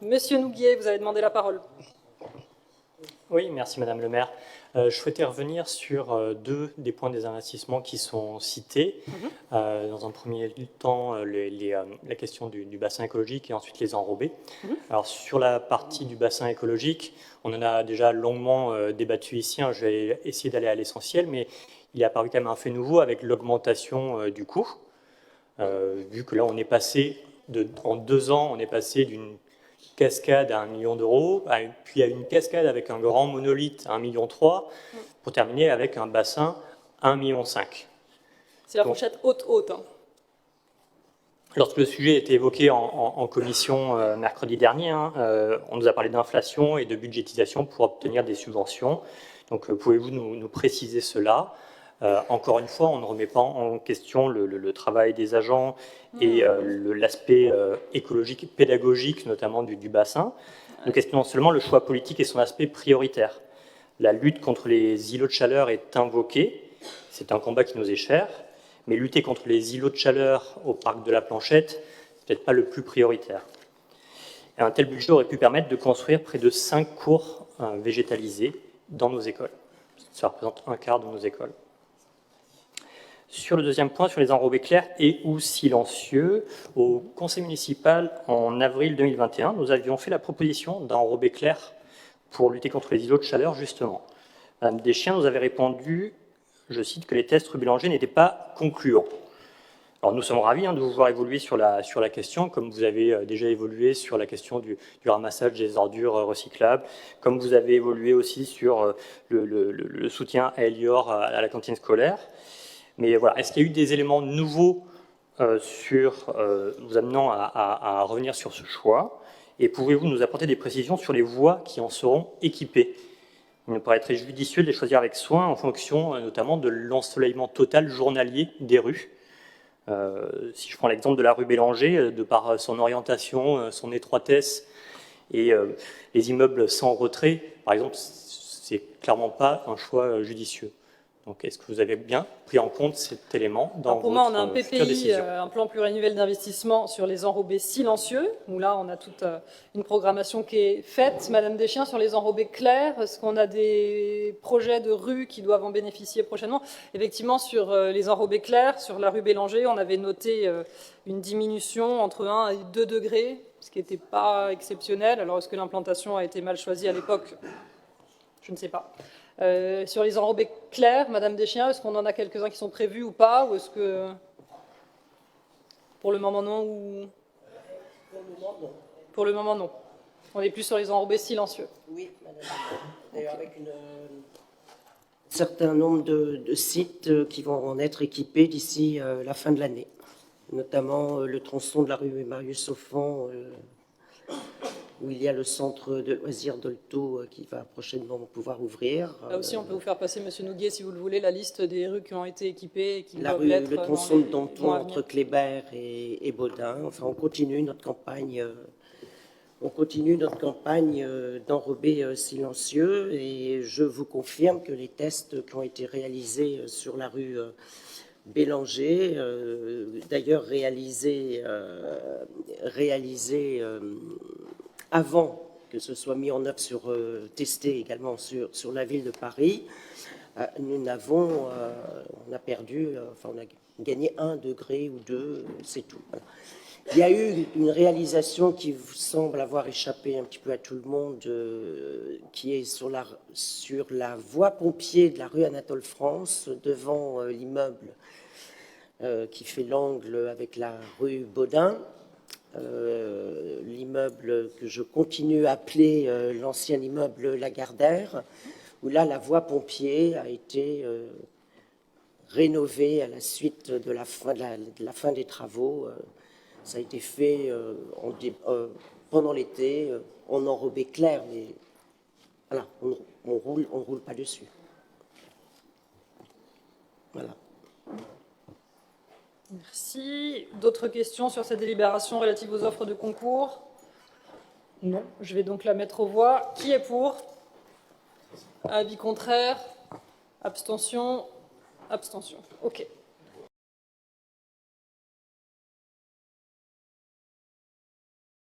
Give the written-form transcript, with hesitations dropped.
Monsieur Nouguier, vous avez demandé la parole. Oui, merci Madame le maire. Je souhaitais revenir sur deux des points des investissements qui sont cités. Dans un premier temps, la question du bassin écologique et ensuite les enrobés. Alors sur la partie du bassin écologique, on en a déjà longuement débattu ici. Je vais essayer d'aller à l'essentiel, mais il est apparu quand même un fait nouveau avec l'augmentation du coût. Vu que là, on est passé, en 2 ans, on est passé d'une cascade à 1 million d'euros, puis à une cascade avec un grand monolithe à 1,3 million, pour terminer avec un bassin à 1,5 million. C'est la fourchette haute. Hein. Lorsque le sujet a été évoqué en commission mercredi dernier, on nous a parlé d'inflation et de budgétisation pour obtenir des subventions. Donc pouvez-vous nous préciser cela ? Encore une fois, on ne remet pas en question le travail des agents et l'aspect écologique et pédagogique, notamment du bassin. Nous questionnons seulement le choix politique et son aspect prioritaire. La lutte contre les îlots de chaleur est invoquée, c'est un combat qui nous est cher, mais lutter contre les îlots de chaleur au parc de la Planchette, c'est peut-être pas le plus prioritaire. Et un tel budget aurait pu permettre de construire près de 5 cours végétalisés dans nos écoles. Ça représente un quart de nos écoles. Sur le deuxième point, sur les enrobés clairs et ou silencieux, au conseil municipal, en avril 2021, nous avions fait la proposition d'enrobés clairs pour lutter contre les îlots de chaleur, justement. Madame Deschiens nous avait répondu, je cite, que les tests rue Bélanger n'étaient pas concluants. Alors nous sommes ravis de vous voir évoluer sur la question, comme vous avez déjà évolué sur la question du ramassage des ordures recyclables, comme vous avez évolué aussi sur le soutien à Elior à la cantine scolaire. Mais voilà, est-ce qu'il y a eu des éléments nouveaux vous amenant à revenir sur ce choix? Et pouvez-vous nous apporter des précisions sur les voies qui en seront équipées? Il me paraîtrait judicieux de les choisir avec soin en fonction notamment de l'ensoleillement total journalier des rues. Si je prends l'exemple de la rue Bélanger, de par son orientation, son étroitesse et les immeubles sans retrait, par exemple, c'est clairement pas un choix judicieux. Donc, est-ce que vous avez bien pris en compte cet élément dans pour moi, on a un future PPI, décision? un plan pluriannuel d'investissement sur les enrobés silencieux, où là, on a toute une programmation qui est faite. Madame Deschiens, sur les enrobés clairs, est-ce qu'on a des projets de rue qui doivent en bénéficier prochainement? Effectivement, sur les enrobés clairs, sur la rue Bélanger, on avait noté une diminution entre 1 et 2 degrés, ce qui n'était pas exceptionnel. Alors, est-ce que l'implantation a été mal choisie à l'époque? Je ne sais pas. Sur les enrobés clairs, Madame Deschiens, est-ce qu'on en a quelques-uns qui sont prévus ou pas? Ou est-ce que... Pour le moment, non ou... Pour le moment, non. On est plus sur les enrobés silencieux. Oui, Madame. D'ailleurs, avec un certain nombre de sites qui vont en être équipés d'ici la fin de l'année. Notamment le tronçon de la rue Marius Offan, où il y a le centre de loisirs d'Olto qui va prochainement pouvoir ouvrir. Là aussi, on peut vous faire passer, Monsieur Nouguier, si vous le voulez, la liste des rues qui ont été équipées et qui la doivent rue, l'être. le tronçon de Danton entre Kléber et Baudin. Enfin, on continue notre campagne. D'enrobés silencieux, et je vous confirme que les tests qui ont été réalisés sur la rue Bélanger, d'ailleurs réalisés avant que ce soit mis en œuvre testé également sur la ville de Paris, on a gagné 1 degré ou 2, c'est tout. Voilà. Il y a eu une réalisation qui semble avoir échappé un petit peu à tout le monde, qui est sur la voie pompier de la rue Anatole France, devant l'immeuble qui fait l'angle avec la rue Baudin. L'immeuble que je continue à appeler l'ancien immeuble Lagardère, où là la voie pompier a été rénovée à la suite de la fin des travaux. Ça a été fait pendant l'été, en enrobé clair, mais voilà, on roule pas dessus. Voilà. Merci. D'autres questions sur cette délibération relative aux offres de concours? Non. Je vais donc la mettre aux voix. Qui est pour? Avis contraire? Abstention? Abstention. OK.